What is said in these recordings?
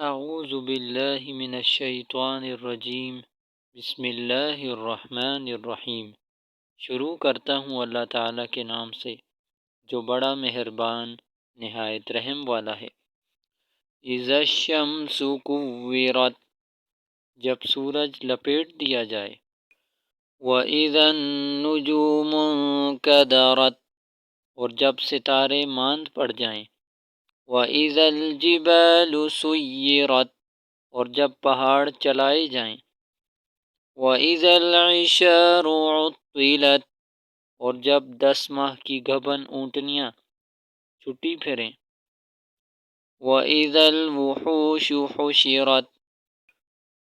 اعوذ باللہ من الشیطان الرجیم بسم اللہ الرحمن الرحیم۔ شروع کرتا ہوں اللہ تعالیٰ کے نام سے جو بڑا مہربان نہایت رحم والا ہے۔ اذا الشمس کورت، جب سورج لپیٹ دیا جائے۔ واذا النجوم انکدرت، اور جب ستارے ماند پڑ جائیں۔ وَإِذَا الْجِبَالُ سُيِّرَتْ، اور جب پہاڑ چلائے جائیں۔ وَإِذَا الْعِشَارُ عُطِّلَتْ، اور جب 10 ماہ کی گبن اونٹنیاں چھٹی پھریں۔ وَإِذَا الْوُحُوشُ حُشِرَتْ،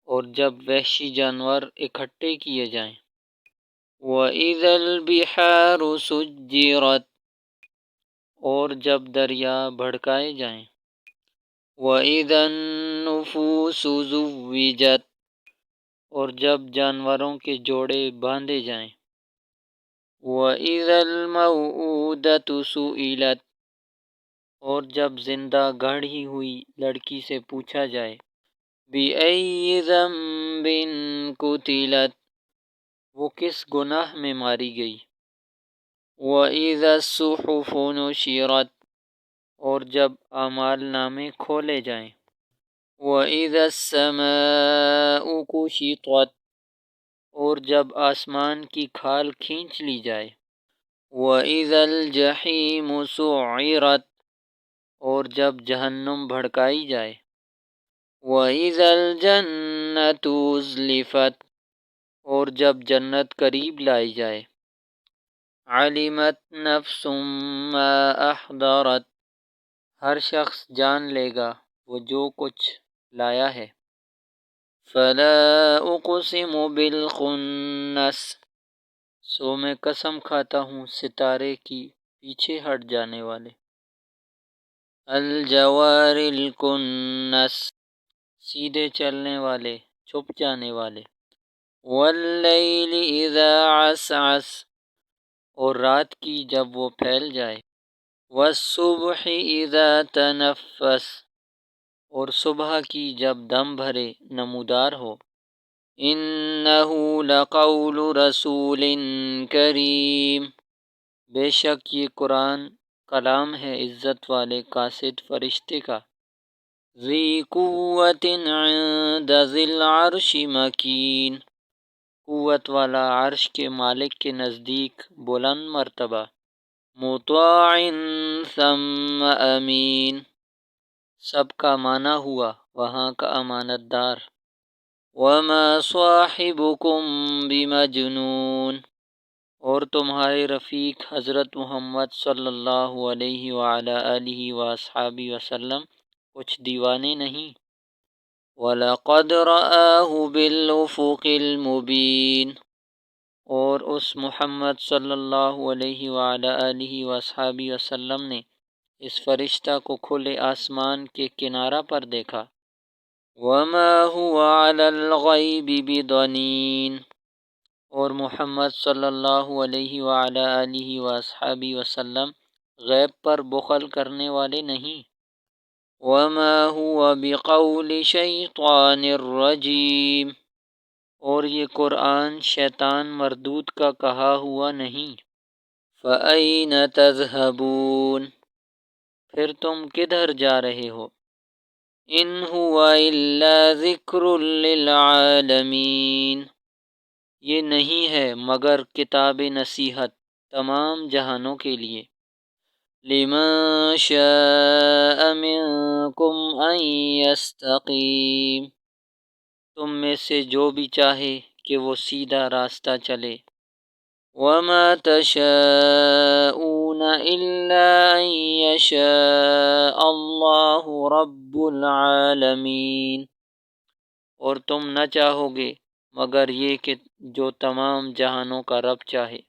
اور جب وحشی جانور اکٹھے کیے جائیں۔ وَإِذَا الْبِحَارُ سُجِّرَتْ، اور جب دریا بھڑکائے جائیں۔ وَإِذَا النُّفُوسُ زُوِّجَتْ، اور جب جانوروں کے جوڑے باندھے جائیں۔ وَإِذَا الْمَوْءُودَةُ سُئِلَتْ، اور جب زندہ گاڑی ہوئی لڑکی سے پوچھا جائے۔ بِأَيِّ ذَنبٍ قُتِلَتْ، وہ کس گناہ میں ماری گئی۔ وَإِذَا الصُّحُفُ نُشِرَتْ، اور جب اعمال نامے کھولے جائیں۔ وَإِذَا السَّمَاءُ كُشِطَتْ، اور جب آسمان کی کھال کھینچ لی جائے۔ وَإِذَا الْجَحِيمُ سُعِّرَتْ، اور جب جہنم بھڑکائی جائے۔ وَإِذَا الْجَنَّةُ أُزْلِفَتْ، اور جب جنت قریب لائی جائے۔ عَلِمَتْ نَفْسٌ مَّا أَحْضَرَتْ، ہر شخص جان لے گا وہ جو کچھ لایا ہے۔ فَلَا أُقْسِمُ بِالْخُنَّسِ، سو میں قسم کھاتا ہوں ستارے کی پیچھے ہٹ جانے والے۔ الْجَوَارِ الْكُنَّسِ، سیدھے چلنے والے، چھپ جانے والے۔ وَاللَّيْلِ إِذَا عَسْعَسَ، اور رات کی جب وہ پھیل جائے۔ وَالصُّبْحِ إِذَا تَنَفَّسَ، اور صبح کی جب دم بھرے نمودار ہو۔ إِنَّهُ لَقَوْلُ رَسُولٍ كَرِيمٍ، بے شک یہ قرآن کلام ہے عزت والے قاصد فرشتے کا۔ ذِی قُوَّةٍ عِندَ ذِی الْعَرْشِ مَکِین، قوت والا عرش کے مالک کے نزدیک بلند مرتبہ۔ مُطَاعٍ ثَمَّ أَمِین، سب کا معنی ہوا وہاں کا امانت دار۔ وَمَا صَاحِبُكُم بِمَجْنُونٍ، اور تمہارے رفیق حضرت محمد صلی اللہ علیہ وعلیٰ آلہ وصحبہ وسلم کچھ دیوانے نہیں۔ وَلَقَدْ رَآهُ بِالْأُفُقِ الْمُبِینِ، اور اس محمد صلی اللہ علیہ وعلیٰ آلہ وصحبہ وسلم نے اس فرشتہ کو کھلے آسمان کے کنارہ پر دیکھا۔ وَمَا هُوَ عَلَى الْغَيْبِ بِضَنِینٍ، اور محمد صلی اللہ علیہ وعلیٰ آلہ وصحبہ وسلم غیب پر بخل کرنے والے نہیں۔ وَمَا هُوَ بِقَوْلِ شَیْطَانٍ رَجِیمٍ، اور یہ قرآن شیطان مردود کا کہا ہوا نہیں۔ فَأَیْنَ تَذْهَبُونَ، پھر تم کدھر جا رہے ہو۔ إِنْ هُوَ إِلَّا ذِکْرٌ لِلْعَالَمِینَ، یہ نہیں ہے مگر کتاب نصیحت تمام جہانوں کے لیے۔ لِمَن شَاءَ مِنکُمْ أَن یَسْتَقِیمَ، تم میں سے جو بھی چاہے کہ وہ سیدھا راستہ چلے۔ وَمَا تَشَاءُونَ إِلَّا أَن یشاء اللہ رب العالمین، اور تم نہ چاہو گے مگر یہ کہ جو تمام جہانوں کا رب چاہے۔